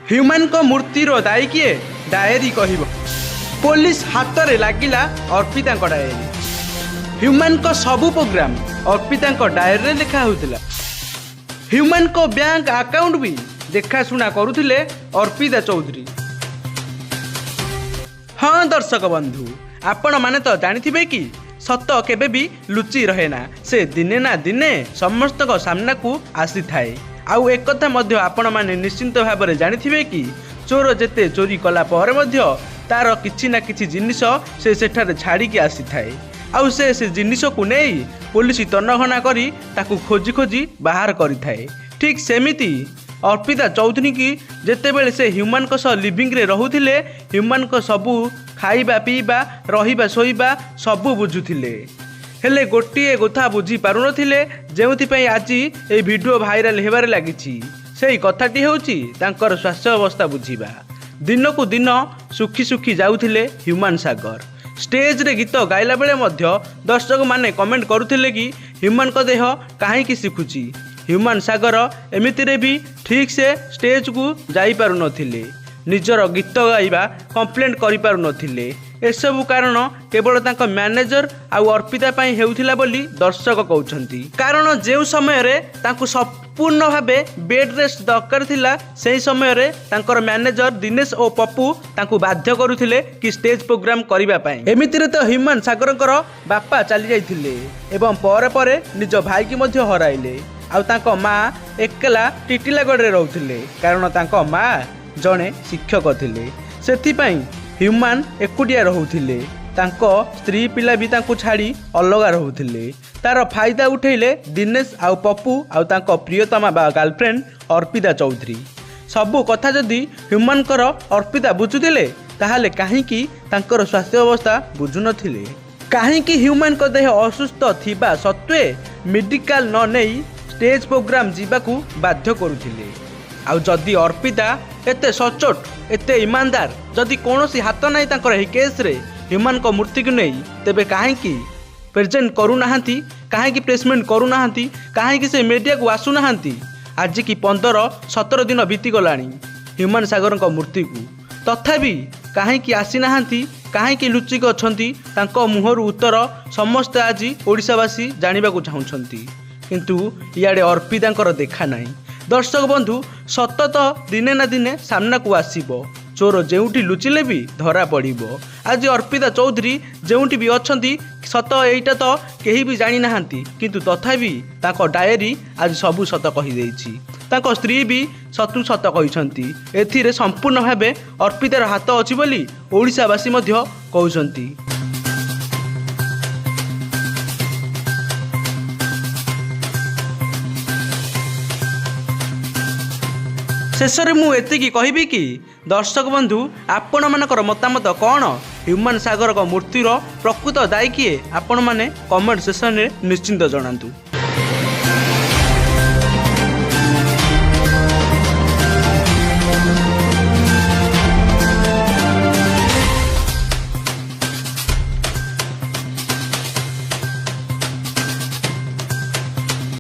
Human को मूर्तिर दायी किए diary कह पुलिस हाथ में लगिला अर्पिता डायरी। ह्यूमन को सबू प्रोग्राम अर्पिता डायरी लिखा होता। ह्यूमन को बैंक अकाउंट भी देखाशुना करुले अर्पिता चौधरी। हाँ दर्शक बंधु, आपण माने तो जानी कि सत केबे भी लुचि रहे ना, से दिने ना दिने समस्त सामना को आसी थाए। आउ एक कथा मध्य आपण माने निश्चिंत भाव में जानी कि चोर जेते चोरी कला पर मध्य तार किछि ना किछि जिनिस से सेठारे छाड़ी के आसी थाए। आउ से जिनिस को नहीं पुलिस तनघना करी ताकू खोजी खोजी बाहर करी थाए। ठीक सेमिति अर्पिता चौधरी की जेतेबेले से ह्यूमन को लिविंग रे रहुथिले, ह्यूमन को सबू खाइबा पीबा रहिबा शोइबा सबू बुझुथिले, हेले गोटे कथा बुझी पारु नथिले। जेउथिपई आज ए वीडियो भाइराल हेबारे लागिछि सेही कथाटी होउछि तांकर स्वास्थ्य अवस्था बुझिबा। दिन को दिन सुखी सुखी जाउथिले ह्यूमन सागर। स्टेज रे गीत गाइला बेले मध्य दर्शक माने कमेंट करुथिले कि ह्यूमन को देह काहे कि शिखुछि। ह्यूमन सागर एमितिरे भी ठीक से स्टेज को जाई पारु नथिले, निजर गीत गाइबा कंप्लेंट करि पारु नथिले। एसबू कारण केवल तांको मैनेजर आउ अर्पिता पई हेउथिला बोली दर्शक कहउछंती। कारण जे समय रे तांको संपूर्ण भाबे बेड रेस्ट दरकार थिला, सेही समय रे तांकर मैनेजर दिनेश और पप्पू तांको बाध्य करुथिले कि स्टेज प्रोग्राम करिबा पई। एमितिरे तो ह्यूमन सागरकर बापा चली जाइथिले एवं परे परे निज भाई की मध्य हराइले। आउ तांको माँ एकला टिटिलागढ़ रहउथिले, कारण तांको माँ जणे शिक्षक थिले। सेथिपई ह्यूमन एकुटिया रहुथिले, तांको स्त्री पिला भी तांको छाड़ी अलगा रहुथिले। तार फायदा उठेले दिनेश आउ पप्पू आउ तांको प्रियतमा बा गर्लफ्रेंड अर्पिता चौधरी। सबू कथा जदि ह्यूमन कर अर्पिता बुझुथिले ताहाले काहींकी तांकर स्वास्थ्य अवस्था बुझु नथिले। काहींकी ह्यूमन को देह असुस्थ थिबा सत्वे मेडिकल न नेई स्टेज प्रोग्राम जीवाकू बाध्य करुथिले। आउ जदि अर्पिता एते सचोट एते ईमानदार जदि कौनसी हाथ नहीं तांकर एही केस रे ह्यूमन को मूर्ति को नहीं, तेबे काहेकि प्रेजेंट करू नाहांती, काहेकि प्लेसमेंट करू नाहांती, काहेकि से मीडिया को आसु नाहांती। आज की 15-17 दिन बीती गलानी ह्यूमन सागर को मूर्ति को, तथापि काहेकि आसी नाहांती, काहेकि लुचिक अछंती, तांको मुहर उत्तर समस्त आज ओडिशावासी जानिबा को चाहुछंती। किंतु इयाडे अर्पितांकर देखा नहीं। दर्शक बंधु, सत तो दिने ना दिने सामना को आसीबो। चोर जेउटी लुचिले भी धरा पड़िबो। आज अर्पिता चौधरी जेउटी भी अछंती सत एइटा तो केही भी जानी नाहांती, किंतु तथापि ताको डायरी आज सबू सत कहि देइछि। ताको स्त्री भी सतु सत कहिसंती। एथिरे संपूर्ण भाबे अर्पितार हाथ अछि बोली ओडिशावासी मध्य कहउसंती। शेष में मुझे कहबी कि दर्शक बंधु, आपण मानकर मतामत कौन? ह्यूमन सागर मूर्तिर प्रकृत दायी किए? आपण मैंने कमेंट सेक्शन में निश्चिंत जनातु।